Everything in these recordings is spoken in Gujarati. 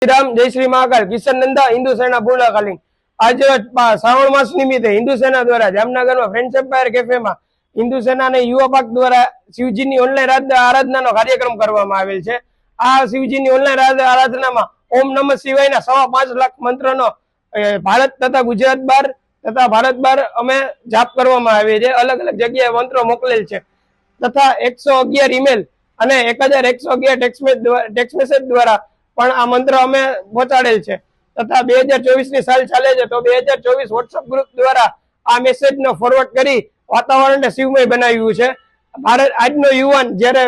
राम जय श्री महाकाल किशन नंदा हिंदू सेना पूर्णकालीन आज श्रावण मास निमित्ते हिंदू सेना द्वारा जामनगर में फ्रेंड्स एम्पायर कैफे में हिंदू सेना ने युवा पाक द्वारा शिवजी ऑनलाइन आराधना कार्यक्रम करवामां आवेल छे। आ शिवजी ऑनलाइन आराधना में ओम नमः शिवाय 5.25 लाख मंत्र नो भारत तथा गुजरात बार तथा भारत बार अमे जाप करवामां आवे छे। अलग अलग जगह मंत्रों मोकलेल छे तथा 111 ईमेल અને 1111 ટેક્સ્ટ મેસેજ દ્વારા પણ આ મંત્ર અમે પહોંચાડેલ છે તથા 2024 ની સાલ ચાલે છે તો 2024 વોટ્સએપ ગ્રુપ દ્વારા આ મેસેજને ફોરવર્ડ કરી વાતાવરણને શિવમય બનાવ્યું છે। ભારત આજનો યુવાન જ્યારે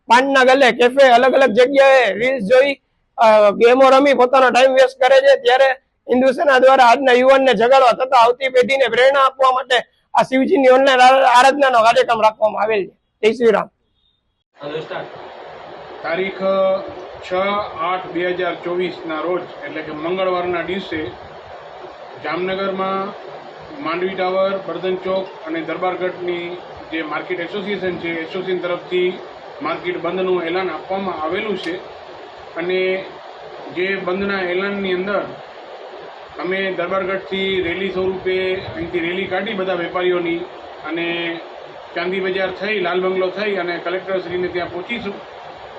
પાનના ગલે કેફે અલગ અલગ જગ્યાએ રીલ્સ જોઈ ગેમો રમી પોતાનો ટાઈમ વેસ્ટ કરે છે ત્યારે હિન્દુ સેના દ્વારા આજના યુવાનને જગાડવા તથા આવતી પેઢીને પ્રેરણા આપવા માટે આ શિવજીની ઓનલાઈન આરાધનાનો કાર્યક્રમ રાખવામાં આવેલ છે। જય શ્રી રામ। તારીખ 6/8/2024 રોજ એટલે કે મંગળવારના દિવસે જામનગરમાં માંડવી ટાવર, બર્ધન ચોક અને દરબારગઢની જે માર્કેટ એસોસિએશન છે એસોસિએશન તરફથી માર્કેટ બંધનું એલાન આપવામાં આવેલું છે અને જે બંધના એલાનની અંદર અમે દરબારગઢથી રેલી સ્વરૂપે અહીંથી રેલી કાઢી બધા વેપારીઓની અને ચાંદી બજાર થઈ લાલ બંગલો થઈ અને કલેક્ટરશ્રીને ત્યાં પહોંચીશું।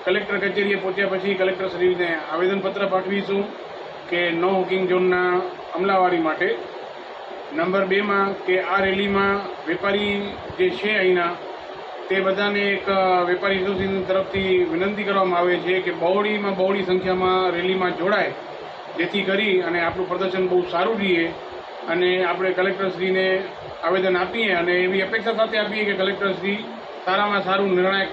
કલેક્ટર કચેરીએ પહોંચ્યા પછી કલેક્ટરશ્રીને આવેદનપત્ર પાઠવીશું કે નો હોકિંગ ઝોનના અમલાવારી માટે। નંબર 2માં કે આ રેલીમાં વેપારી જે છે અહીંના તે બધાને એક વેપારી એસોસિએશન તરફથી વિનંતી કરવામાં આવે છે કે બહોળી સંખ્યામાં રેલીમાં જોડાય જેથી કરી અને આપણું પ્રદર્શન બહુ સારું રહીએ અને આપણે કલેક્ટરશ્રીને આવેદન આપીએ અને એવી અપેક્ષા સાથે આપીએ કે કલેક્ટરશ્રી સારામાં સારું નિર્ણાયક